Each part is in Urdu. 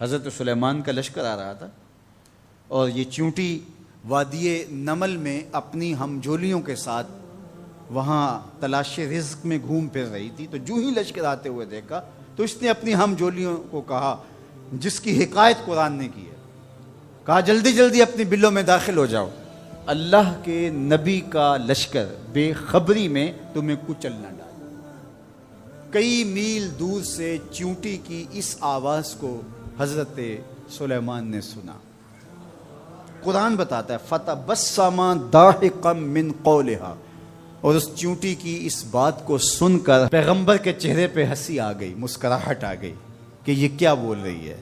حضرت سلیمان کا لشکر آ رہا تھا اور یہ چیونٹی وادی نمل میں اپنی ہمجولیوں کے ساتھ وہاں تلاش رزق میں گھوم پھر رہی تھی. تو جو ہی لشکر آتے ہوئے دیکھا تو اس نے اپنی ہمجولیوں کو کہا، جس کی حکایت قرآن نے کی ہے، کہا جلدی جلدی اپنی بلوں میں داخل ہو جاؤ، اللہ کے نبی کا لشکر بے خبری میں تمہیں کچل نہ ڈالے. کئی میل دور سے چیونٹی کی اس آواز کو حضرت سلیمان نے سنا. قرآن بتاتا ہے فَتَبَسَّمَ ضَاحِكًا مِّن قَوْلِهَا، اور اس چیونٹی کی اس بات کو سن کر پیغمبر کے چہرے پہ ہنسی آ گئی، مسکراہٹ آ گئی کہ یہ کیا بول رہی ہے.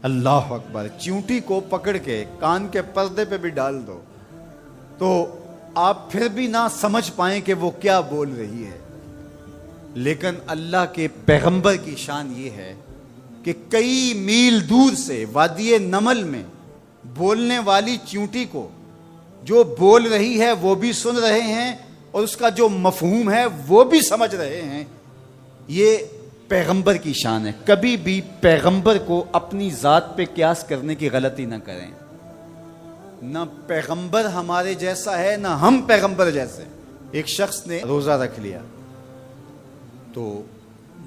اللہ اکبر. چیونٹی کو پکڑ کے کان کے پردے پہ بھی ڈال دو تو آپ پھر بھی نہ سمجھ پائیں کہ وہ کیا بول رہی ہے. لیکن اللہ کے پیغمبر کی شان یہ ہے کہ کئی میل دور سے وادی نمل میں بولنے والی چیونٹی کو جو بول رہی ہے وہ بھی سن رہے ہیں اور اس کا جو مفہوم ہے وہ بھی سمجھ رہے ہیں. یہ پیغمبر کی شان ہے. کبھی بھی پیغمبر کو اپنی ذات پہ قیاس کرنے کی غلطی نہ کریں. نہ پیغمبر ہمارے جیسا ہے نہ ہم پیغمبر جیسے. ایک شخص نے روزہ رکھ لیا تو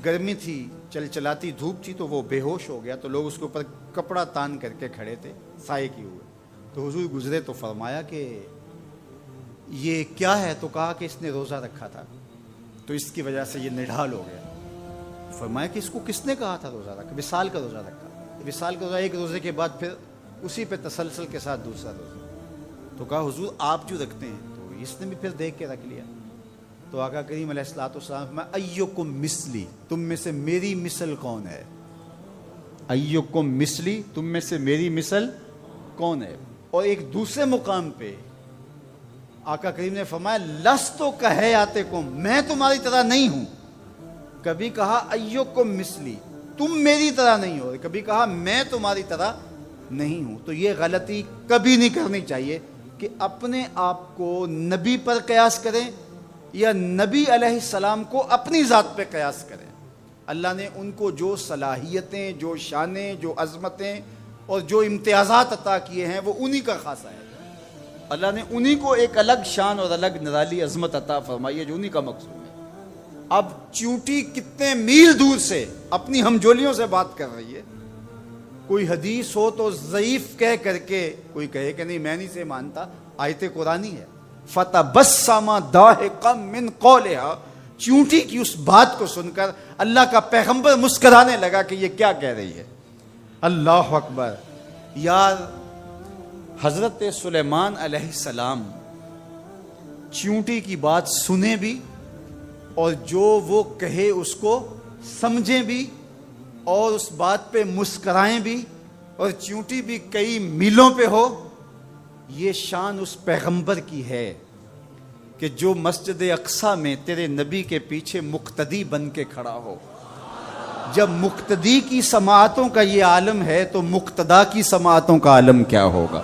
گرمی تھی، چلچلاتی دھوپ تھی، تو وہ بے ہوش ہو گیا. تو لوگ اس کے اوپر کپڑا تان کر کے کھڑے تھے سائے کیے ہوئے. تو حضور گزرے تو فرمایا کہ یہ کیا ہے؟ تو کہا کہ اس نے روزہ رکھا تھا تو اس کی وجہ سے یہ نڈھال ہو گیا. فرمایا کہ اس کو کس نے کہا تھا روزہ رکھا؟ وصال کا روزہ رکھا. وصال کا روزہ ایک روزے کے بعد پھر اسی پہ تسلسل کے ساتھ دوسرا روزہ. تو کہا حضور آپ جو رکھتے ہیں. تو اس نے بھی پھر دیکھ کے رکھ لیا. تو آقا کریم علیہ الصلوۃ والسلام فرمایا ایکم مثلی، تم میں سے میری مثل کون ہے؟ ایکم مثلی، تم میں سے میری مثل کون ہے؟ اور ایک دوسرے مقام پہ آقا کریم نے فرمایا لستو کہیاتکم، میں تمہاری طرح نہیں ہوں. کبھی کہا ایکم مثلی، تم میری طرح نہیں ہو، کبھی کہا میں تمہاری طرح نہیں ہوں. تو یہ غلطی کبھی نہیں کرنی چاہیے کہ اپنے آپ کو نبی پر قیاس کریں یا نبی علیہ السلام کو اپنی ذات پہ قیاس کریں. اللہ نے ان کو جو صلاحیتیں، جو شانیں، جو عظمتیں اور جو امتیازات عطا کیے ہیں وہ انہی کا خاصہ ہے. اللہ نے انہی کو ایک الگ شان اور الگ نرالی عظمت عطا فرمائی ہے جو انہی کا مقصود ہے. اب چیونٹی کتنے میل دور سے اپنی ہمجولیوں سے بات کر رہی ہے. کوئی حدیث ہو تو ضعیف کہہ کر کے کوئی کہے کہ نہیں میں نہیں سے مانتا، آیت قرآنی ہے. فَتَبَسَّمَ ضَاحِكًا مِّن قَوْلِهَا، چیونٹی کی اس بات کو سن کر اللہ کا پیغمبر مسکرانے لگا کہ یہ کیا کہہ رہی ہے. اللہ اکبر. یار حضرت سلیمان علیہ السلام چیونٹی کی بات سنیں بھی اور جو وہ کہے اس کو سمجھیں بھی اور اس بات پہ مسکرائیں بھی اور چیونٹی بھی کئی میلوں پہ ہو. یہ شان اس پیغمبر کی ہے کہ جو مسجد اقصیٰ میں تیرے نبی کے پیچھے مقتدی بن کے کھڑا ہو. جب مقتدی کی سماعتوں کا یہ عالم ہے تو مقتدا کی سماعتوں کا عالم کیا ہوگا.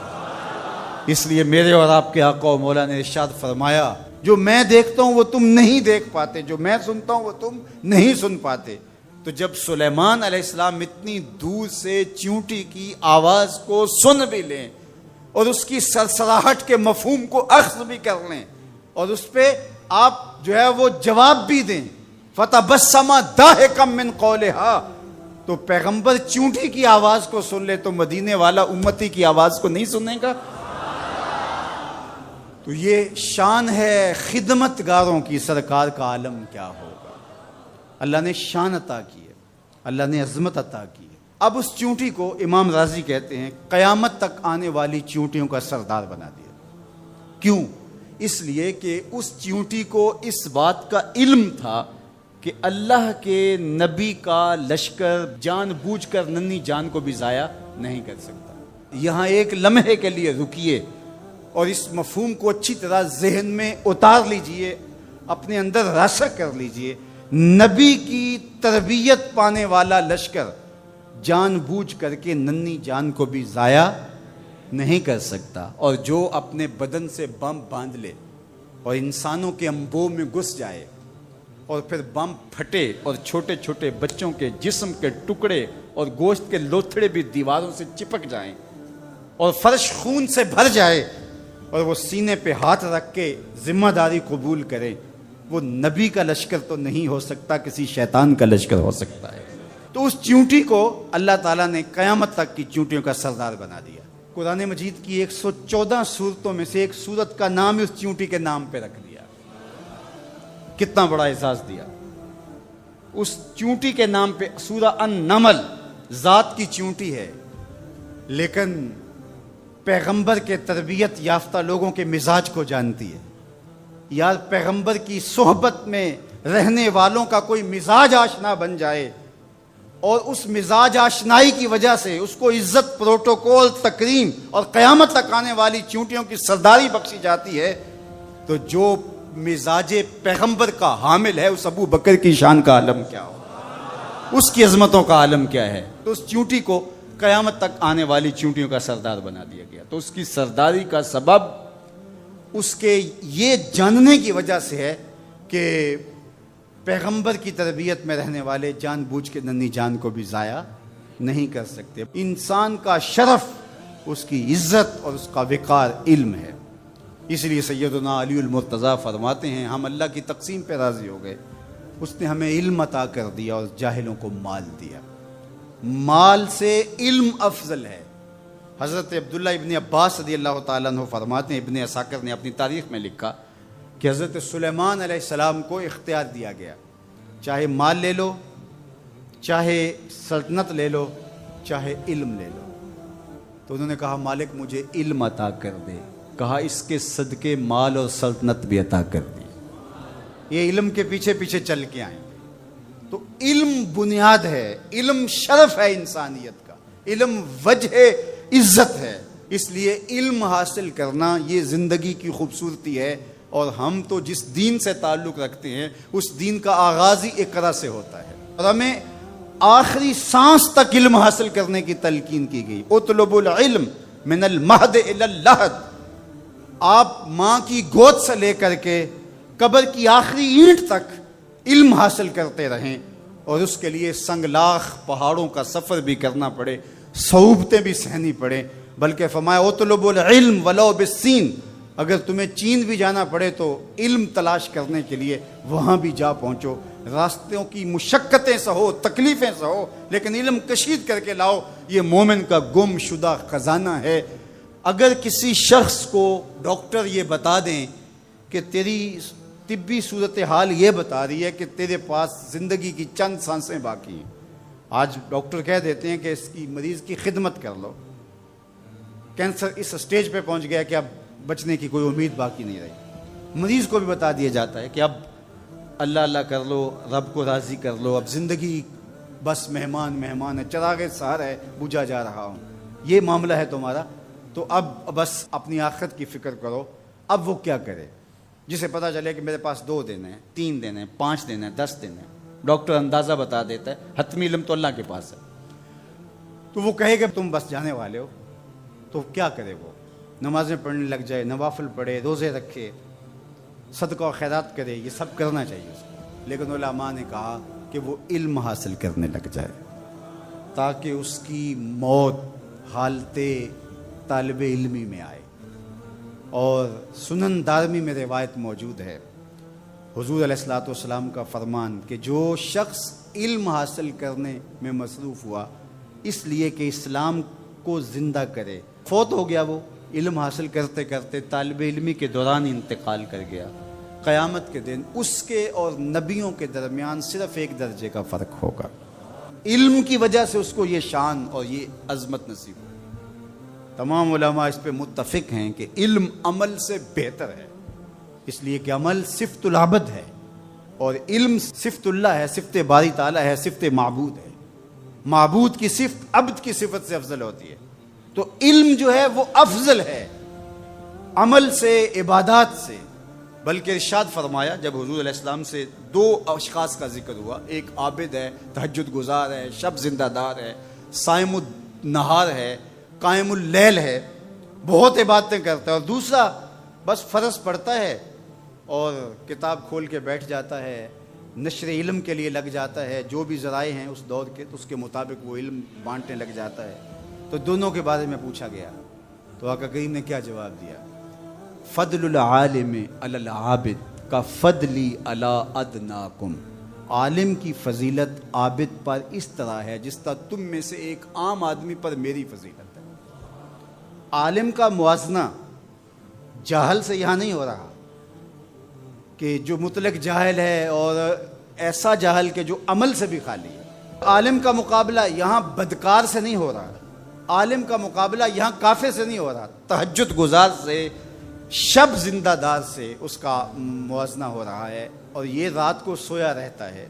اس لیے میرے اور آپ کے آقا و مولا نے ارشاد فرمایا جو میں دیکھتا ہوں وہ تم نہیں دیکھ پاتے، جو میں سنتا ہوں وہ تم نہیں سن پاتے. تو جب سلیمان علیہ السلام اتنی دور سے چیونٹی کی آواز کو سن بھی لیں اور اس کی سرسراہٹ کے مفہوم کو اخذ بھی کر لیں اور اس پہ آپ جو ہے وہ جواب بھی دیں، فَتَبَسَّمَ ضَاحِكًا مِّن قَوْلِهَا، تو پیغمبر چیونٹی کی آواز کو سن لے تو مدینے والا امتی کی آواز کو نہیں سننے کا. تو یہ شان ہے خدمت گاروں کی. سرکار کا عالم کیا ہوگا. اللہ نے شان عطا کی ہے، اللہ نے عظمت عطا کی ہے. اب اس چیونٹی کو امام راضی کہتے ہیں قیامت تک آنے والی چیونٹیوں کا سردار بنا دیا. کیوں؟ اس لیے کہ اس چیونٹی کو اس بات کا علم تھا کہ اللہ کے نبی کا لشکر جان بوجھ کر ننھی جان کو بھی ضائع نہیں کر سکتا. یہاں ایک لمحے کے لیے رکیے اور اس مفہوم کو اچھی طرح ذہن میں اتار لیجئے، اپنے اندر راسخ کر لیجئے. نبی کی تربیت پانے والا لشکر جان بوجھ کر کے ننھی جان کو بھی ضائع نہیں کر سکتا. اور جو اپنے بدن سے بم باندھ لے اور انسانوں کے انبوہ میں گھس جائے اور پھر بم پھٹے اور چھوٹے چھوٹے بچوں کے جسم کے ٹکڑے اور گوشت کے لوتھڑے بھی دیواروں سے چپک جائیں اور فرش خون سے بھر جائے اور وہ سینے پہ ہاتھ رکھ کے ذمہ داری قبول کرے، وہ نبی کا لشکر تو نہیں ہو سکتا، کسی شیطان کا لشکر ہو سکتا ہے۔ تو اس چیونٹی کو اللہ تعالیٰ نے قیامت تک کی چیونٹیوں کا سردار بنا دیا۔ قرآن مجید کی 114 صورتوں میں سے ایک صورت کا نام اس چیونٹی کے نام پہ رکھ دیا۔ کتنا بڑا اعزاز دیا اس چیونٹی کے نام پہ۔ سورہ النمل ذات کی چیونٹی ہے، لیکن پیغمبر کے تربیت یافتہ لوگوں کے مزاج کو جانتی ہے۔ یار پیغمبر کی صحبت میں رہنے والوں کا کوئی مزاج آشنا بن جائے اور اس مزاج آشنائی کی وجہ سے اس کو عزت، پروٹوکول، تکریم اور قیامت تک آنے والی چیونٹیوں کی سرداری بخشی جاتی ہے، تو جو مزاج پیغمبر کا حامل ہے اس ابو بکر کی شان کا عالم کیا ہو، اس کی عظمتوں کا عالم کیا ہے۔ تو اس چیونٹی کو قیامت تک آنے والی چیونٹیوں کا سردار بنا دیا گیا۔ تو اس کی سرداری کا سبب اس کے یہ جاننے کی وجہ سے ہے کہ پیغمبر کی تربیت میں رہنے والے جان بوجھ کے ننھی جان کو بھی ضائع نہیں کر سکتے۔ انسان کا شرف، اس کی عزت اور اس کا وقار علم ہے۔ اس لیے سیدنا علی المرتضیٰ فرماتے ہیں ہم اللہ کی تقسیم پہ راضی ہو گئے، اس نے ہمیں علم عطا کر دیا اور جاہلوں کو مال دیا۔ مال سے علم افضل ہے۔ حضرت عبداللہ ابن عباس رضی اللہ تعالیٰ عنہ فرماتے ہیں، ابن عساکر نے اپنی تاریخ میں لکھا کہ حضرت سلیمان علیہ السلام کو اختیار دیا گیا، چاہے مال لے لو، چاہے سلطنت لے لو، چاہے علم لے لو۔ تو انہوں نے کہا مالک مجھے علم عطا کر دے، کہا اس کے صدقے مال اور سلطنت بھی عطا کر دی۔ یہ علم کے پیچھے پیچھے چل کے آئیں۔ تو علم بنیاد ہے، علم شرف ہے انسانیت کا، علم وجہ عزت ہے۔ اس لیے علم حاصل کرنا یہ زندگی کی خوبصورتی ہے، اور ہم تو جس دین سے تعلق رکھتے ہیں اس دین کا آغاز ہی اقرا سے ہوتا ہے، اور ہمیں آخری سانس تک علم حاصل کرنے کی تلقین کی گئی۔ اطلب العلم من المہد الی اللحد، آپ ماں کی گود سے لے کر کے قبر کی آخری اینٹ تک علم حاصل کرتے رہیں، اور اس کے لیے سنگلاخ پہاڑوں کا سفر بھی کرنا پڑے، صعوبتیں بھی سہنی پڑے۔ بلکہ فرمایا اطلب العلم ولو بالسین، اگر تمہیں چین بھی جانا پڑے تو علم تلاش کرنے کے لیے وہاں بھی جا پہنچو، راستوں کی مشقتیں سہو، تکلیفیں سہو، لیکن علم کشید کر کے لاؤ۔ یہ مومن کا گم شدہ خزانہ ہے۔ اگر کسی شخص کو ڈاکٹر یہ بتا دیں کہ تیری طبی صورتحال یہ بتا رہی ہے کہ تیرے پاس زندگی کی چند سانسیں باقی ہیں، آج ڈاکٹر کہہ دیتے ہیں کہ اس کی مریض کی خدمت کر لو، کینسر اس سٹیج پہ پہنچ گیا کہ اب بچنے کی کوئی امید باقی نہیں رہی، مریض کو بھی بتا دیا جاتا ہے کہ اب اللہ اللہ کر لو، رب کو راضی کر لو، اب زندگی بس مہمان ہے، چراغ سحر ہے، بجھا جا رہا ہوں، یہ معاملہ ہے تمہارا، تو اب بس اپنی آخرت کی فکر کرو۔ اب وہ کیا کرے جسے پتا چلے کہ میرے پاس 2 دن ہیں، 3 دن ہیں، 5 دن ہیں، 10 دن ہیں، ڈاکٹر اندازہ بتا دیتا ہے، حتمی علم تو اللہ کے پاس ہے، تو وہ کہے کہ تم بس جانے والے ہو، تو کیا کرے وہ؟ نمازیں پڑھنے لگ جائے، نوافل پڑھے، روزے رکھے، صدقہ و خیرات کرے، یہ سب کرنا چاہیے اس کو، لیکن علماء نے کہا کہ وہ علم حاصل کرنے لگ جائے تاکہ اس کی موت حالت طالب علمی میں آئے۔ اور سنن دارمی میں روایت موجود ہے، حضور علیہ الصلوۃ والسلام کا فرمان کہ جو شخص علم حاصل کرنے میں مصروف ہوا اس لیے کہ اسلام کو زندہ کرے، فوت ہو گیا، وہ علم حاصل کرتے کرتے طالب علمی کے دوران انتقال کر گیا، قیامت کے دن اس کے اور نبیوں کے درمیان صرف 1 درجے کا فرق ہوگا۔ علم کی وجہ سے اس کو یہ شان اور یہ عظمت نصیب ہوئی۔ تمام علماء اس پہ متفق ہیں کہ علم عمل سے بہتر ہے، اس لیے کہ عمل صفت العبد ہے اور علم صفت اللہ ہے، صفت باری تعالیٰ ہے، صفت معبود ہے۔ معبود کی صفت عبد کی صفت سے افضل ہوتی ہے، تو علم جو ہے وہ افضل ہے عمل سے، عبادات سے۔ بلکہ ارشاد فرمایا جب حضور علیہ السلام سے 2 اشخاص کا ذکر ہوا، ایک عابد ہے، تہجد گزار ہے، شب زندہ دار ہے، صائم النہار ہے، قائم اللیل ہے، بہت عبادتیں کرتا ہے، اور دوسرا بس فرض پڑھتا ہے اور کتاب کھول کے بیٹھ جاتا ہے، نشر علم کے لیے لگ جاتا ہے، جو بھی ذرائع ہیں اس دور کے، تو اس کے مطابق وہ علم بانٹنے لگ جاتا ہے۔ تو دونوں کے بارے میں پوچھا گیا تو آقا کریم نے کیا جواب دیا؟ فضل العالم علی العابد کا فضلی علی ادناکم، عالم کی فضیلت عابد پر اس طرح ہے جس طرح تم میں سے ایک عام آدمی پر میری فضیلت ہے۔ عالم کا موازنہ جاہل سے یہاں نہیں ہو رہا کہ جو مطلق جاہل ہے اور ایسا جاہل کہ جو عمل سے بھی خالی ہے۔ عالم کا مقابلہ یہاں بدکار سے نہیں ہو رہا، عالم کا مقابلہ یہاں کافر سے نہیں ہو رہا، تہجد گزار سے، شب زندہ دار سے اس کا موازنہ ہو رہا ہے۔ اور یہ رات کو سویا رہتا ہے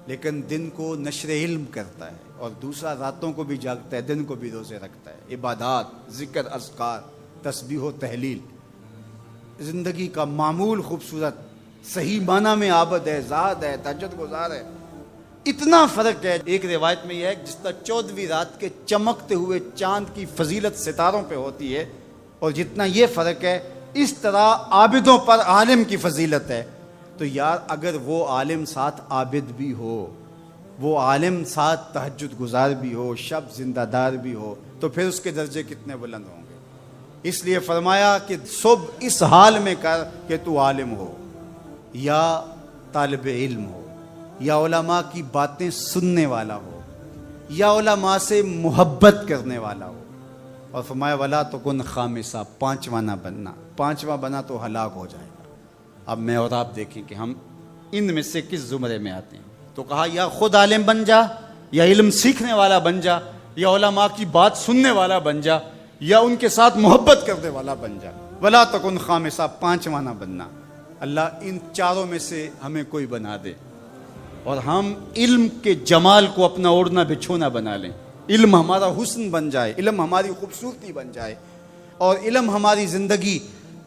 لیکن دن کو نشر علم کرتا ہے، اور دوسرا راتوں کو بھی جاگتا ہے، دن کو بھی روزے رکھتا ہے، عبادات، ذکر، اذکار، تسبیح و تحلیل، زندگی کا معمول خوبصورت، صحیح معنی میں عابد ہے، زاہد ہے، تہجد گزار ہے۔ اتنا فرق ہے۔ ایک روایت میں یہ ہے جس طرح 14ویں رات کے چمکتے ہوئے چاند کی فضیلت ستاروں پہ ہوتی ہے، اور جتنا یہ فرق ہے اس طرح عابدوں پر عالم کی فضیلت ہے۔ تو یار اگر وہ عالم ساتھ عابد بھی ہو، وہ عالم ساتھ تہجد گزار بھی ہو، شب زندہ دار بھی ہو، تو پھر اس کے درجے کتنے بلند ہوں گے۔ اس لیے فرمایا کہ صبح اس حال میں کر کہ تو عالم ہو یا طالب علم ہو یا علماء کی باتیں سننے والا ہو یا علماء سے محبت کرنے والا ہو۔ اور فرمایا ولا تکن خامسہ، پانچواں نہ بننا، پانچواں بنا تو ہلاک ہو جائے گا۔ اب میں اور آپ دیکھیں کہ ہم ان میں سے کس زمرے میں آتے ہیں۔ تو کہا یا خود عالم بن جا، یا علم سیکھنے والا بن جا، یا علماء کی بات سننے والا بن جا، یا ان کے ساتھ محبت کرنے والا بن جا۔ ولا تکن خامسہ، پانچواں نہ بننا۔ اللہ ان چاروں میں سے ہمیں کوئی بنا دے، اور ہم علم کے جمال کو اپنا اوڑھنا بچھونا بنا لیں۔ علم ہمارا حسن بن جائے، علم ہماری خوبصورتی بن جائے، اور علم ہماری زندگی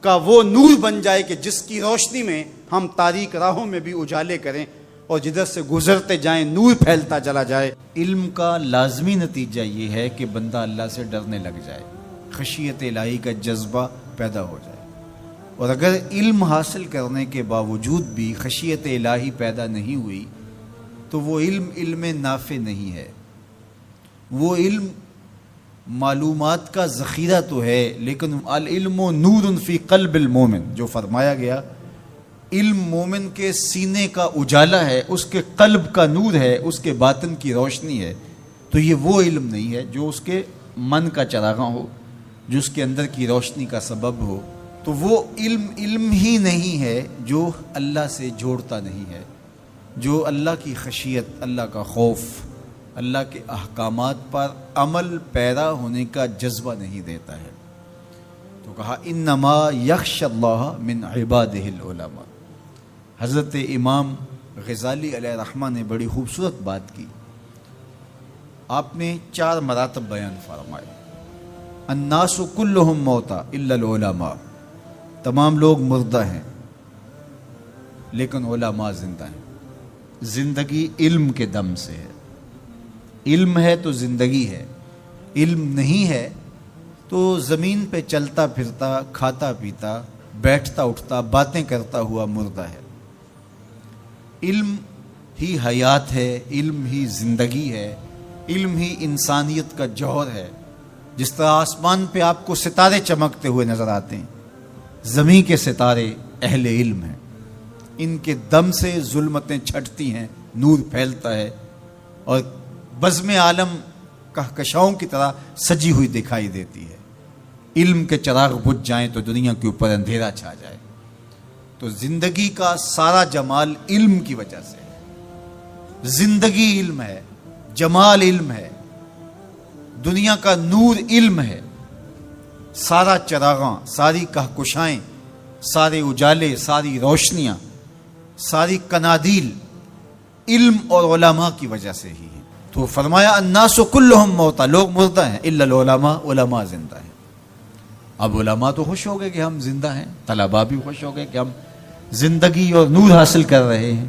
کا وہ نور بن جائے کہ جس کی روشنی میں ہم تاریک راہوں میں بھی اجالے کریں، اور جدھر سے گزرتے جائیں نور پھیلتا چلا جائے۔ علم کا لازمی نتیجہ یہ ہے کہ بندہ اللہ سے ڈرنے لگ جائے، خشیت الہی کا جذبہ پیدا ہو جائے۔ اور اگر علم حاصل کرنے کے باوجود بھی خشیت الہی پیدا نہیں ہوئی تو وہ علم نافع نہیں ہے۔ وہ علم معلومات کا ذخیرہ تو ہے، لیکن العلم نور فی قلب المومن، جو فرمایا گیا علم مومن کے سینے کا اجالا ہے، اس کے قلب کا نور ہے، اس کے باطن کی روشنی ہے۔ تو یہ وہ علم نہیں ہے جو اس کے من کا چراغاں ہو، جو اس کے اندر کی روشنی کا سبب ہو۔ تو وہ علم ہی نہیں ہے جو اللہ سے جوڑتا نہیں ہے، جو اللہ کی خشیت، اللہ کا خوف، اللہ کے احکامات پر عمل پیرا ہونے کا جذبہ نہیں دیتا ہے۔ تو کہا انما یخشی اللہ من عبادہ العلماء۔ حضرت امام غزالی علیہ رحمہ نے بڑی خوبصورت بات کی۔ آپ نے 4 مراتب بیان فرمائے۔ الناس کلہم موتا الا العلماء، تمام لوگ مردہ ہیں لیکن علماء زندہ ہیں۔ زندگی علم کے دم سے ہے، علم ہے تو زندگی ہے، علم نہیں ہے تو زمین پہ چلتا پھرتا، کھاتا پیتا، بیٹھتا اٹھتا، باتیں کرتا ہوا مردہ ہے۔ علم ہی حیات ہے، علم ہی زندگی ہے، علم ہی انسانیت کا جوہر ہے۔ جس طرح آسمان پہ آپ کو ستارے چمکتے ہوئے نظر آتے ہیں، زمین کے ستارے اہل علم ہیں، ان کے دم سے ظلمتیں چھٹتی ہیں، نور پھیلتا ہے، اور بزم عالم کہکشاؤں کی طرح سجی ہوئی دکھائی دیتی ہے۔ علم کے چراغ بجھ جائیں تو دنیا کے اوپر اندھیرا چھا جائے۔ تو زندگی کا سارا جمال علم کی وجہ سے ہے۔ زندگی علم ہے، جمال علم ہے، دنیا کا نور علم ہے۔ سارا چراغاں، ساری کہکشائیں، سارے اجالے، ساری روشنیاں، ساری کنادیل علم اور علماء کی وجہ سے ہی ہیں۔ تو فرمایا الناس کلہم موتا، لوگ مردہ ہیں الا العلماء، علماء زندہ ہیں۔ اب علماء تو خوش ہو گئے کہ ہم زندہ ہیں، طلباء بھی خوش ہو گئے کہ ہم زندگی اور نور حاصل کر رہے ہیں،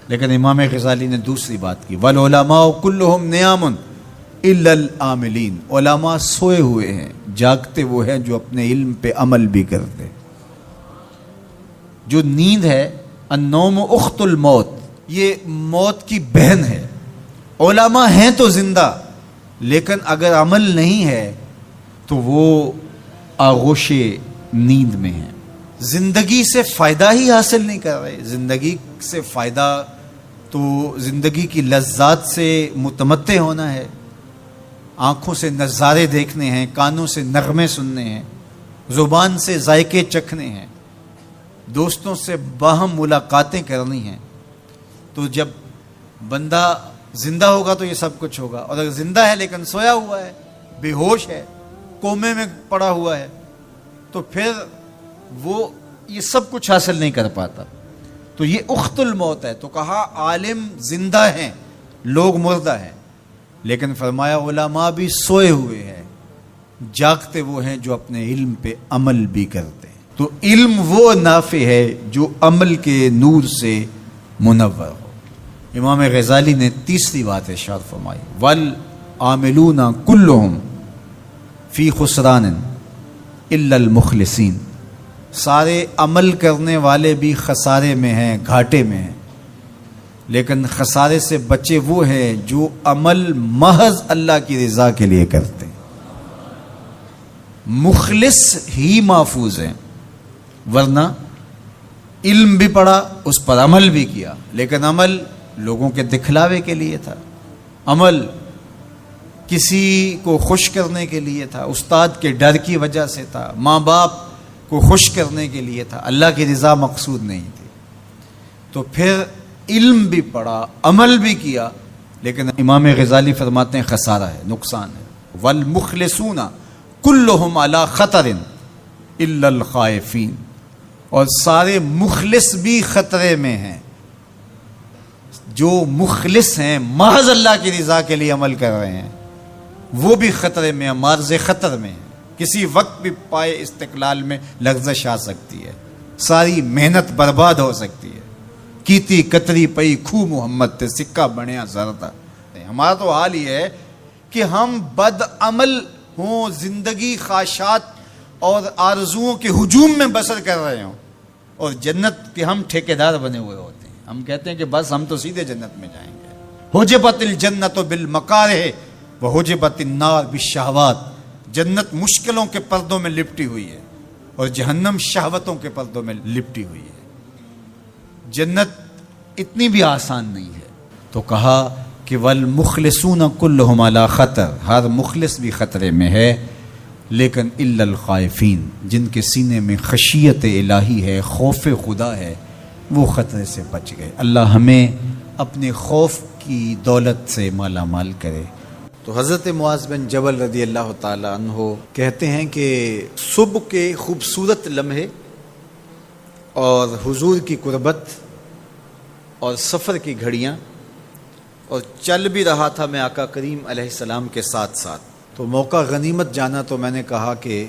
لیکن امام غزالی نے دوسری بات کی، والعلماء کلہم نیام الا العاملین، علماء سوئے ہوئے ہیں، جاگتے وہ ہیں جو اپنے علم پہ عمل بھی کرتے۔ جو نیند ہے، النوم اخت الموت، یہ موت کی بہن ہے. علماء ہیں تو زندہ، لیکن اگر عمل نہیں ہے تو وہ آغوش نیند میں ہیں. زندگی سے فائدہ ہی حاصل نہیں کر رہے. زندگی سے فائدہ تو زندگی کی لذات سے متمتع ہونا ہے، آنکھوں سے نظارے دیکھنے ہیں، کانوں سے نغمے سننے ہیں، زبان سے ذائقے چکھنے ہیں، دوستوں سے باہم ملاقاتیں کرنی ہیں. تو جب بندہ زندہ ہوگا تو یہ سب کچھ ہوگا، اور اگر زندہ ہے لیکن سویا ہوا ہے، بے ہوش ہے، کومے میں پڑا ہوا ہے، تو پھر وہ یہ سب کچھ حاصل نہیں کر پاتا. تو یہ اخت الموت ہے. تو کہا عالم زندہ ہیں، لوگ مردہ ہیں، لیکن فرمایا علماء بھی سوئے ہوئے ہیں، جاگتے وہ ہیں جو اپنے علم پہ عمل بھی کرتے ہیں. تو علم وہ نافع ہے جو عمل کے نور سے منور ہو. امام غزالی نے تیسری بات ارشاد فرمائی، والعاملون کلهم فی خسران الا المخلصین. سارے عمل کرنے والے بھی خسارے میں ہیں، گھاٹے میں ہیں، لیکن خسارے سے بچے وہ ہیں جو عمل محض اللہ کی رضا کے لیے کرتے ہیں. مخلص ہی محفوظ ہیں، ورنہ علم بھی پڑھا، اس پر عمل بھی کیا، لیکن عمل لوگوں کے دکھلاوے کے لیے تھا، عمل کسی کو خوش کرنے کے لیے تھا، استاد کے ڈر کی وجہ سے تھا، ماں باپ کو خوش کرنے کے لیے تھا، اللہ کی رضا مقصود نہیں تھی. تو پھر علم بھی پڑھا، عمل بھی کیا، لیکن امام غزالی فرماتے ہیں خسارہ ہے، نقصان ہے. والمخلصون کلهم علی خطر الا الخائفین. اور سارے مخلص بھی خطرے میں ہیں. جو مخلص ہیں، محض اللہ کی رضا کے لیے عمل کر رہے ہیں، وہ بھی خطرے میں ہیں، مارز خطر میں ہیں. کسی وقت بھی پائے استقلال میں لغزش آ سکتی ہے، ساری محنت برباد ہو سکتی ہے. کیتی کتری پئی کھو محمد تے سکہ بنیا زردہ. ہمارا تو حال یہ ہے کہ ہم بد عمل ہوں، زندگی خواہشات اور آرزوؤں کے ہجوم میں بسر کر رہے ہوں، اور جنت کے ہم ٹھیکیدار بنے ہوئے ہوتے ہیں. ہم کہتے ہیں کہ بس ہم تو سیدھے جنت میں جائیں گے. حجبت الجنت بالمکارہ وحجبت النار بالشہوات. جنت مشکلوں کے پردوں میں لپٹی ہوئی ہے، اور جہنم شہوتوں کے پردوں میں لپٹی ہوئی ہے. جنت اتنی بھی آسان نہیں ہے. تو کہا کہ والمخلصون کلهم علی خطر. ہر مخلص بھی خطرے میں ہے، لیکن الا الخائفین، جن کے سینے میں خشیت الہی ہے، خوف خدا ہے، وہ خطرے سے بچ گئے. اللہ ہمیں اپنے خوف کی دولت سے مالا مال کرے. تو حضرت معاذ بن جبل رضی اللہ تعالی عنہ کہتے ہیں کہ صبح کے خوبصورت لمحے اور حضور کی قربت اور سفر کی گھڑیاں، اور چل بھی رہا تھا میں آقا کریم علیہ السلام کے ساتھ ساتھ. تو موقع غنیمت جانا تو میں نے کہا کہ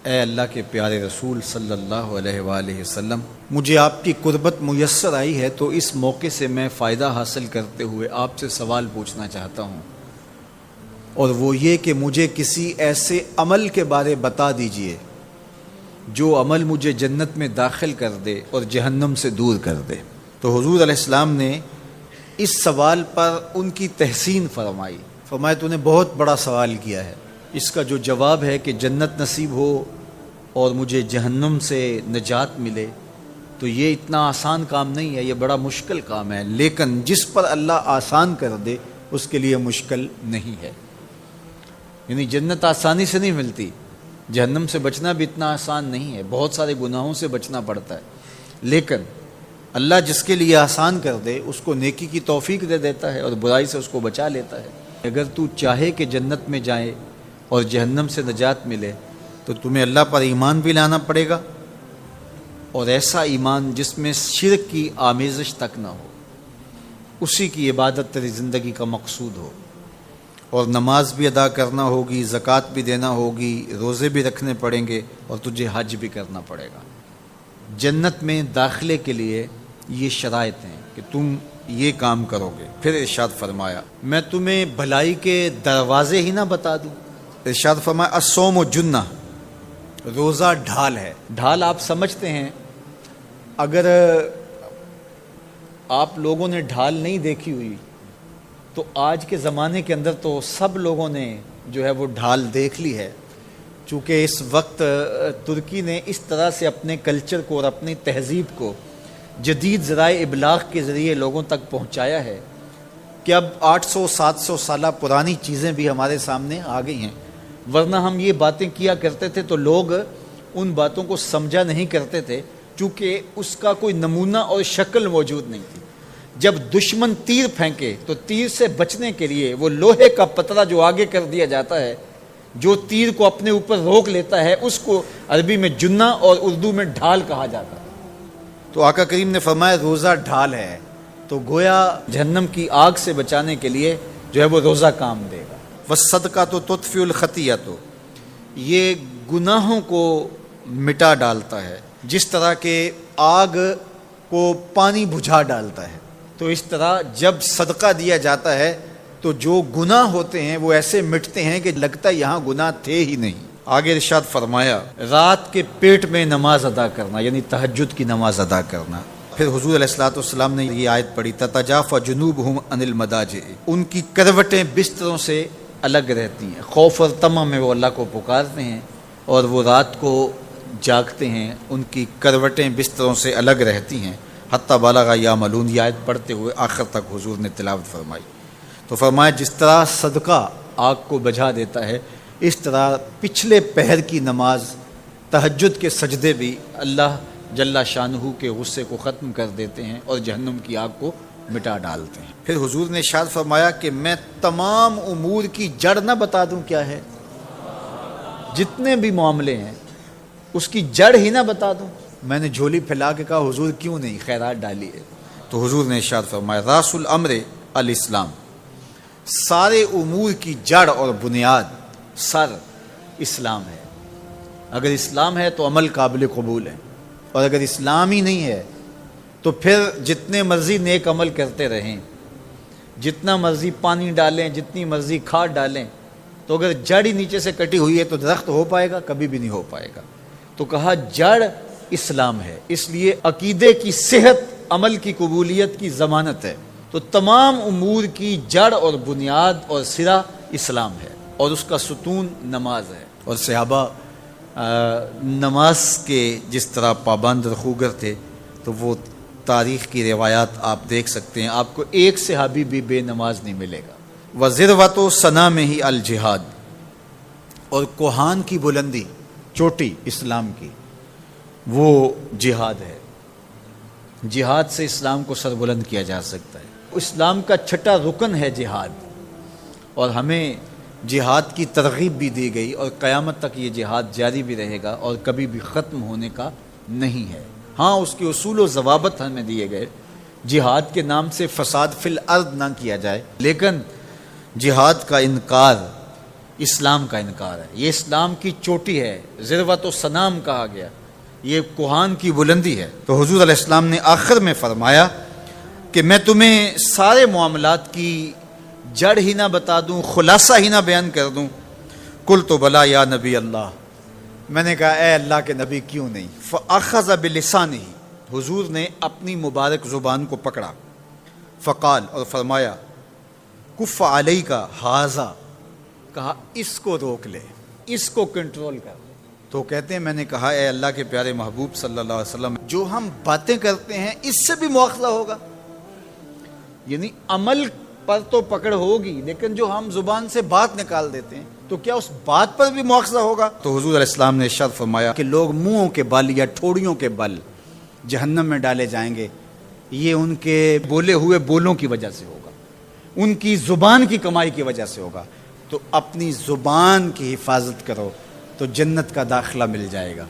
اے اللہ کے پیارے رسول صلی اللہ علیہ وآلہ وسلم، مجھے آپ کی قربت میسر آئی ہے، تو اس موقع سے میں فائدہ حاصل کرتے ہوئے آپ سے سوال پوچھنا چاہتا ہوں، اور وہ یہ کہ مجھے کسی ایسے عمل کے بارے بتا دیجئے جو عمل مجھے جنت میں داخل کر دے اور جہنم سے دور کر دے. تو حضور علیہ السلام نے اس سوال پر ان کی تحسین فرمائی. فرمایا تو نے بہت بڑا سوال کیا ہے، اس کا جو جواب ہے کہ جنت نصیب ہو اور مجھے جہنم سے نجات ملے، تو یہ اتنا آسان کام نہیں ہے، یہ بڑا مشکل کام ہے. لیکن جس پر اللہ آسان کر دے اس کے لیے مشکل نہیں ہے. یعنی جنت آسانی سے نہیں ملتی، جہنم سے بچنا بھی اتنا آسان نہیں ہے، بہت سارے گناہوں سے بچنا پڑتا ہے. لیکن اللہ جس کے لیے آسان کر دے اس کو نیکی کی توفیق دے دیتا ہے اور برائی سے اس کو بچا لیتا ہے. اگر تو چاہے کہ جنت میں جائے اور جہنم سے نجات ملے تو تمہیں اللہ پر ایمان بھی لانا پڑے گا، اور ایسا ایمان جس میں شرک کی آمیزش تک نہ ہو، اسی کی عبادت تیری زندگی کا مقصود ہو. اور نماز بھی ادا کرنا ہوگی، زکوٰۃ بھی دینا ہوگی، روزے بھی رکھنے پڑیں گے، اور تجھے حج بھی کرنا پڑے گا. جنت میں داخلے کے لیے یہ شرائط ہیں کہ تم یہ کام کرو گے. پھر ارشاد فرمایا میں تمہیں بھلائی کے دروازے ہی نہ بتا دوں. ارشاد فرمایا الصوم جنہ، روزہ ڈھال ہے. ڈھال آپ سمجھتے ہیں، اگر آپ لوگوں نے ڈھال نہیں دیکھی ہوئی، تو آج کے زمانے کے اندر تو سب لوگوں نے جو ہے وہ ڈھال دیکھ لی ہے، چونکہ اس وقت ترکی نے اس طرح سے اپنے کلچر کو اور اپنی تہذیب کو جدید ذرائع ابلاغ کے ذریعے لوگوں تک پہنچایا ہے کہ اب 800-700 سالہ پرانی چیزیں بھی ہمارے سامنے آ گئی ہیں، ورنہ ہم یہ باتیں کیا کرتے تھے تو لوگ ان باتوں کو سمجھا نہیں کرتے تھے، چونکہ اس کا کوئی نمونہ اور شکل موجود نہیں تھی۔ جب دشمن تیر پھینکے تو تیر سے بچنے کے لیے وہ لوہے کا پترا جو آگے کر دیا جاتا ہے، جو تیر کو اپنے اوپر روک لیتا ہے، اس کو عربی میں جنہ اور اردو میں ڈھال کہا جاتا ہے۔ تو آقا کریم نے فرمایا روزہ ڈھال ہے، تو گویا جہنم کی آگ سے بچانے کے لیے جو ہے وہ روزہ کام دے گا۔ وَالصَّدْقَةُ تُطْفِئُ الْخَطِیَّةَ، یہ گناہوں کو مٹا ڈالتا ہے، جس طرح کہ آگ کو پانی بجھا ڈالتا ہے، تو اس طرح جب صدقہ دیا جاتا ہے تو جو گناہ ہوتے ہیں وہ ایسے مٹتے ہیں کہ لگتا ہے یہاں گناہ تھے ہی نہیں۔ آگے ارشاد فرمایا رات کے پیٹ میں نماز ادا کرنا، یعنی تہجد کی نماز ادا کرنا۔ پھر حضور علیہ الصلوۃ والسلام نے یہ آیت پڑھی تتجافی جنوبہم عن المضاجع، ان کی کروٹیں بستروں سے الگ رہتی ہیں، خوف اور طمع میں وہ اللہ کو پکارتے ہیں اور وہ رات کو جاگتے ہیں، ان کی کروٹیں بستروں سے الگ رہتی ہیں، حتی بلغ یعملون، یہ آیت پڑھتے ہوئے آخر تک حضور نے تلاوت فرمائی۔ تو فرمایا جس طرح صدقہ آگ کو بجھا دیتا ہے، اس طرح پچھلے پہر کی نماز، تہجد کے سجدے بھی اللہ جل شانہ کے غصے کو ختم کر دیتے ہیں اور جہنم کی آگ کو مٹا ڈالتے ہیں۔ پھر حضور نے ارشاد فرمایا کہ میں تمام امور کی جڑ نہ بتا دوں کیا ہے، جتنے بھی معاملے ہیں اس کی جڑ ہی نہ بتا دوں۔ میں نے جھولی پھیلا کے کہا حضور کیوں نہیں، خیرات ڈالیے۔ تو حضور نے ارشاد فرمایا راس الامر الاسلام، سارے امور کی جڑ اور بنیاد سر اسلام ہے۔ اگر اسلام ہے تو عمل قابل قبول ہے، اور اگر اسلام ہی نہیں ہے تو پھر جتنے مرضی نیک عمل کرتے رہیں، جتنا مرضی پانی ڈالیں، جتنی مرضی کھاد ڈالیں، تو اگر جڑ ہی نیچے سے کٹی ہوئی ہے تو درخت ہو پائے گا؟ کبھی بھی نہیں ہو پائے گا۔ تو کہا جڑ اسلام ہے، اس لیے عقیدے کی صحت عمل کی قبولیت کی ضمانت ہے۔ تو تمام امور کی جڑ اور بنیاد اور سرا اسلام ہے، اور اس کا ستون نماز ہے۔ اور صحابہ نماز کے جس طرح پابند رخوگر تھے، تو وہ تاریخ کی روایات آپ دیکھ سکتے ہیں، آپ کو ایک صحابی بھی بے نماز نہیں ملے گا۔ وَذِرْوَةُ صَنَامِهِ الْجِهَاد، اور کوہان کی بلندی، چوٹی اسلام کی، وہ جہاد ہے۔ جہاد سے اسلام کو سربلند کیا جا سکتا ہے۔ اسلام کا چھٹا رکن ہے جہاد، اور ہمیں جہاد کی ترغیب بھی دی گئی، اور قیامت تک یہ جہاد جاری بھی رہے گا اور کبھی بھی ختم ہونے کا نہیں ہے۔ ہاں اس کے اصول و ضوابط ہمیں دیے گئے، جہاد کے نام سے فساد فی الارض نہ کیا جائے، لیکن جہاد کا انکار اسلام کا انکار ہے۔ یہ اسلام کی چوٹی ہے، ذروۃ و سنام کہا گیا، یہ کوہان کی بلندی ہے۔ تو حضور علیہ السلام نے آخر میں فرمایا کہ میں تمہیں سارے معاملات کی جڑ ہی نہ بتا دوں، خلاصہ ہی نہ بیان کر دوں؟ قلت بلا یا نبی اللہ، میں نے کہا اے اللہ کے نبی کیوں نہیں؟ فاخذ بلسانہ، حضور نے اپنی مبارک زبان کو پکڑا، فقال، اور فرمایا کف علیک ھذا، کہا اس کو روک لے، اس کو کنٹرول کر لے۔ تو کہتے ہیں میں نے کہا اے اللہ کے پیارے محبوب صلی اللہ علیہ وسلم، جو ہم باتیں کرتے ہیں اس سے بھی مواخذہ ہوگا؟ یعنی عمل پر تو پکڑ ہوگی، لیکن جو ہم زبان سے بات نکال دیتے ہیں تو کیا اس بات پر بھی مواخذہ ہوگا؟ تو حضور علیہ السلام نے ارشاد فرمایا کہ لوگ منہوں کے بل یا ٹھوڑیوں کے بل جہنم میں ڈالے جائیں گے، یہ ان کے بولے ہوئے بولوں کی وجہ سے ہوگا، ان کی زبان کی کمائی کی وجہ سے ہوگا۔ تو اپنی زبان کی حفاظت کرو تو جنت کا داخلہ مل جائے گا۔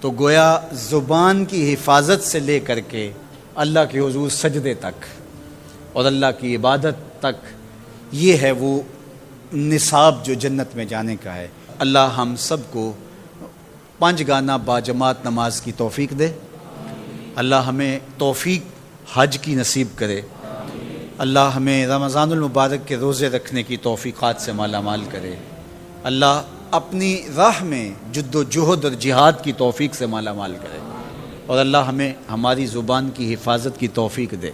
تو گویا زبان کی حفاظت سے لے کر کے اللہ کے حضور سجدے تک اور اللہ کی عبادت تک، یہ ہے وہ نصاب جو جنت میں جانے کا ہے۔ اللہ ہم سب کو 5 گانا باجماعت نماز کی توفیق دے، اللہ ہمیں توفیق حج کی نصیب کرے، اللہ ہمیں رمضان المبارک کے روزے رکھنے کی توفیقات سے مالا مال کرے، اللہ اپنی راہ میں جد و جہد اور جہاد کی توفیق سے مالا مال کرے، اور اللہ ہمیں ہماری زبان کی حفاظت کی توفیق دے۔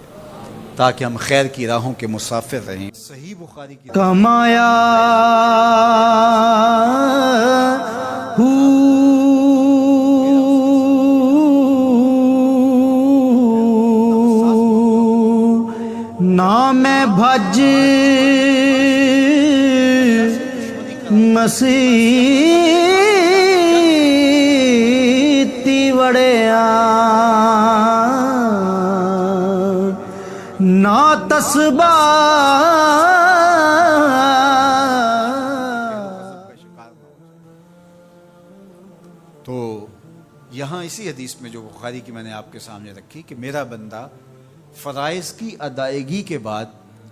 تاکہ ہم خیر کی راہوں کے مسافر رہیں. صحیح بخاری کی کمایا نام بھج مسیتی وڑیا نا تسبا تو یہاں اسی حدیث میں جو بخاری کی میں نے آپ کے سامنے رکھی کہ میرا بندہ فرائض کی ادائیگی کے بعد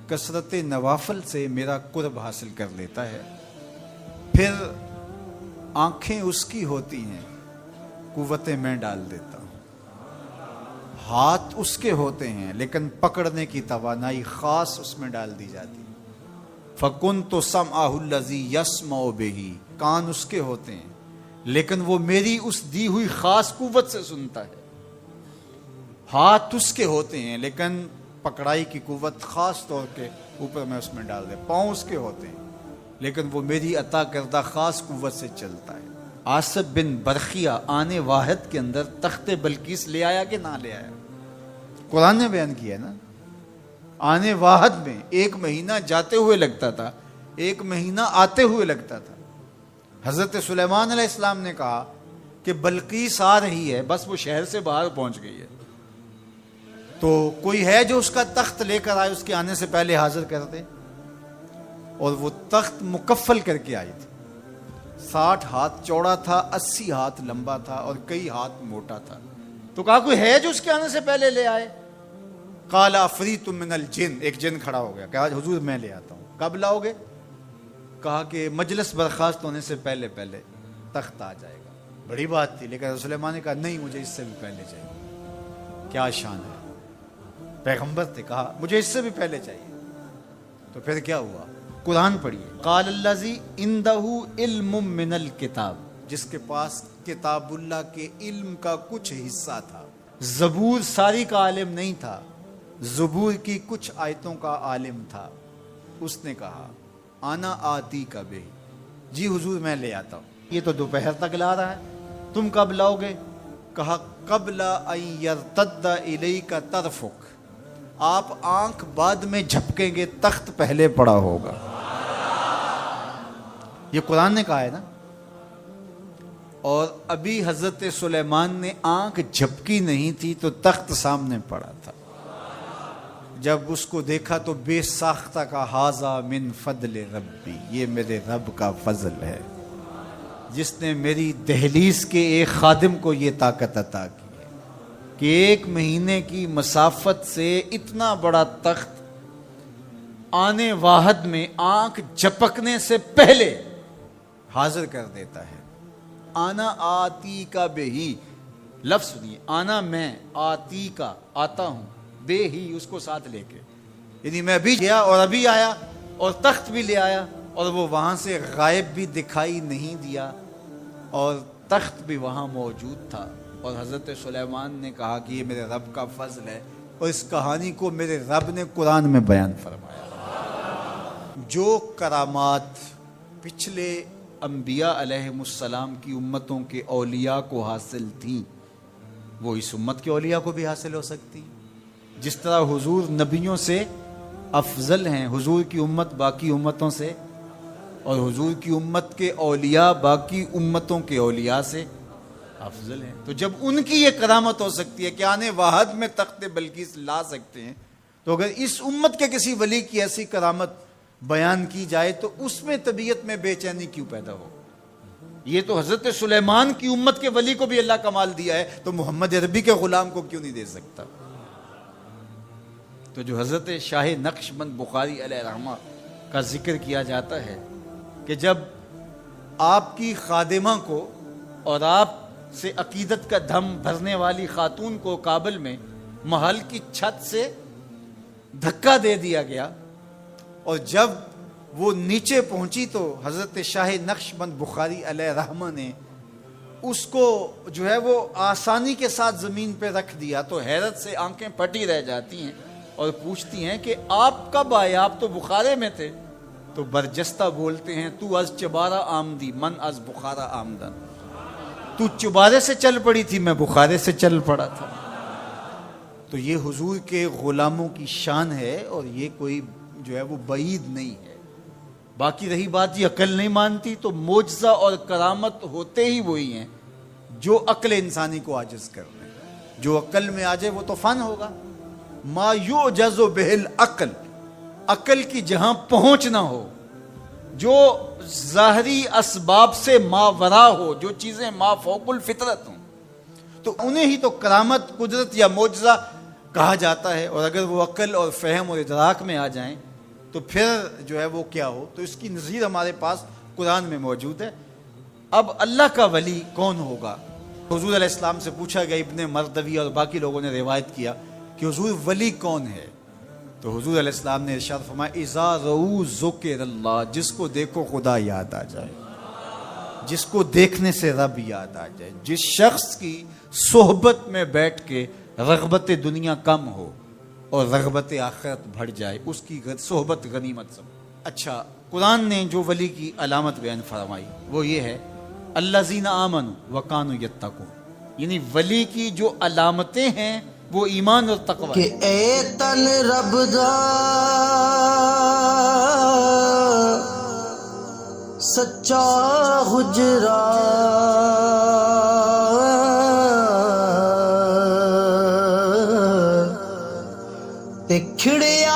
کثرت نوافل سے میرا قرب حاصل کر لیتا ہے. پھر آنکھیں اس کی ہوتی ہیں، قوتیں میں ڈال دیتا ہوں. ہاتھ اس کے ہوتے ہیں لیکن پکڑنے کی توانائی خاص اس میں ڈال دی جاتی ہے. فَكُنْتُ سَمْعَهُ الَّذِي يَسْمَعُ بِهِ، کان اس کے ہوتے ہیں لیکن وہ میری اس دی ہوئی خاص قوت سے سنتا ہے. ہاتھ اس کے ہوتے ہیں لیکن پکڑائی کی قوت خاص طور کے اوپر میں اس میں ڈال دے. پاؤں اس کے ہوتے ہیں لیکن وہ میری عطا کردہ خاص قوت سے چلتا ہے. آصف بن برخیہ آنے واحد کے اندر تخت بلقیس لے آیا کہ نہ لے آیا؟ قرآن نے بیان کیا ہے نا. آنے واحد میں 1 مہینہ جاتے ہوئے لگتا تھا، 1 مہینہ آتے ہوئے لگتا تھا. حضرت سلیمان علیہ السلام نے کہا کہ بلقیس آ رہی ہے، بس وہ شہر سے باہر پہنچ گئی ہے، تو کوئی ہے جو اس کا تخت لے کر آئے، اس کے آنے سے پہلے حاضر کر دے. اور وہ تخت مکفل کر کے آئی تھی. 60 ہاتھ چوڑا تھا، 80 ہاتھ لمبا تھا اور کئی ہاتھ موٹا تھا. تو کہا کوئی ہے جو اس کے آنے سے پہلے لے آئے؟ قال عفریت من الجن، ایک جن کھڑا ہو گیا، کہا حضور میں لے آتا ہوں. کب لاؤ گے؟ کہا کہ مجلس برخاست ہونے سے پہلے پہلے تخت آ جائے گا. بڑی بات تھی، لیکن سلیمان نے کہا نہیں، مجھے اس سے بھی پہلے چاہیے. کیا شان ہے، پیغمبر تھے، کہا مجھے اس سے بھی پہلے چاہیے. تو پھر کیا ہوا؟ قرآن پڑھیے. قال الذی عندہ علم من الکتاب، جس کے پاس کتاب اللہ کے علم کا کچھ حصہ تھا. زبور ساری کا عالم نہیں تھا، زبور کی کچھ آیتوں کا عالم تھا. اس نے کہا انا آتی کا بے، جی حضور میں لے آتا ہوں. یہ تو دوپہر تک لا رہا ہے، تم کب لاؤ گے؟ کہا قبل ان یرتد الیک طرفک، آپ آنکھ بعد میں جھپکیں گے، تخت پہلے پڑا ہوگا. یہ قرآن نے کہا ہے نا. اور ابھی حضرت سلیمان نے آنکھ جھپکی نہیں تھی تو تخت سامنے پڑا تھا. جب اس کو دیکھا تو بے ساختہ کا ھذا من فضل ربی، یہ میرے رب کا فضل ہے جس نے میری دہلیز کے ایک خادم کو یہ طاقت عطا کی ہے کہ 1 مہینے کی مسافت سے اتنا بڑا تخت آنے واحد میں آنکھ جھپکنے سے پہلے حاضر کر دیتا ہے. آنا آتی کا بے ہی، لفظ سنیے، آنا میں، آتی کا آتا ہوں، بے ہی اس کو ساتھ لے کے، یعنی میں ابھی گیا اور ابھی آیا اور تخت بھی لے آیا اور وہ وہاں سے غائب بھی دکھائی نہیں دیا اور تخت بھی وہاں موجود تھا. اور حضرت سلیمان نے کہا کہ یہ میرے رب کا فضل ہے. اور اس کہانی کو میرے رب نے قرآن میں بیان فرمایا. جو کرامات پچھلے انبیاء علیہم السلام کی امتوں کے اولیاء کو حاصل تھیں، وہ اس امت کے اولیاء کو بھی حاصل ہو سکتی. جس طرح حضور نبیوں سے افضل ہیں، حضور کی امت باقی امتوں سے، اور حضور کی امت کے اولیاء باقی امتوں کے اولیاء سے افضل ہیں. تو جب ان کی یہ کرامت ہو سکتی ہے کہ آنے واحد میں تخت بلقیس لا سکتے ہیں، تو اگر اس امت کے کسی ولی کی ایسی کرامت بیان کی جائے تو اس میں طبیعت میں بے چینی کیوں پیدا ہو؟ یہ تو حضرت سلیمان کی امت کے ولی کو بھی اللہ کمال دیا ہے، تو محمد عربی کے غلام کو کیوں نہیں دے سکتا؟ تو جو حضرت شاہ نقشبند بخاری علیہ رحمہ کا ذکر کیا جاتا ہے کہ جب آپ کی خادمہ کو اور آپ سے عقیدت کا دھم بھرنے والی خاتون کو کابل میں محل کی چھت سے دھکا دے دیا گیا اور جب وہ نیچے پہنچی تو حضرت شاہ نقشبند بخاری علیہ رحمہ نے اس کو جو ہے وہ آسانی کے ساتھ زمین پہ رکھ دیا. تو حیرت سے آنکھیں پھٹی رہ جاتی ہیں اور پوچھتی ہیں کہ آپ کب آئے، آپ تو بخارے میں تھے؟ تو برجستہ بولتے ہیں تو از چبارہ آمدی من از بخارا آمدن، تو چبارے سے چل پڑی تھی، میں بخارے سے چل پڑا تھا۔ تو یہ حضور کے غلاموں کی شان ہے، اور یہ کوئی جو ہے وہ بعید نہیں ہے۔ باقی رہی بات یہ عقل نہیں مانتی، تو معجزہ اور کرامت ہوتے ہی وہی ہیں جو عقل انسانی کو عاجز کر دیں۔ جو عقل میں آ جائے وہ تو فن ہوگا۔ ما یعجز بہ العقل، عقل کی جہاں پہنچ نہ ہو، جو ظاہری اسباب سے ماورا ہو، جو چیزیں ما فوق الفطرت ہوں، تو انہیں ہی تو کرامت، قدرت یا معجزہ کہا جاتا ہے۔ اور اگر وہ عقل اور فہم اور ادراک میں آ جائیں تو پھر جو ہے وہ کیا ہو۔ تو اس کی نظیر ہمارے پاس قرآن میں موجود ہے۔ اب اللہ کا ولی کون ہوگا؟ حضور علیہ السلام سے پوچھا گیا، ابن مردوی اور باقی لوگوں نے روایت کیا کہ حضور ولی کون ہے؟ تو حضور علیہ السلام نے ارشاد فرمایا، اذا رؤوا ذکر اللہ، جس کو دیکھو خدا یاد آ جائے، جس کو دیکھنے سے رب یاد آ جائے، جس شخص کی صحبت میں بیٹھ کے رغبت دنیا کم ہو اور رغبت آخرت بڑھ جائے، اس کی صحبت غنیمت سمجھ۔ اچھا، قرآن نے جو ولی کی علامت بیان فرمائی وہ یہ ہے، الذین آمنوا وکانوا یتقون، یعنی ولی کی جو علامتیں ہیں وہ ایمان اور تقوی کہ اے تن رب دا سچا حجرا، تے کھڑیا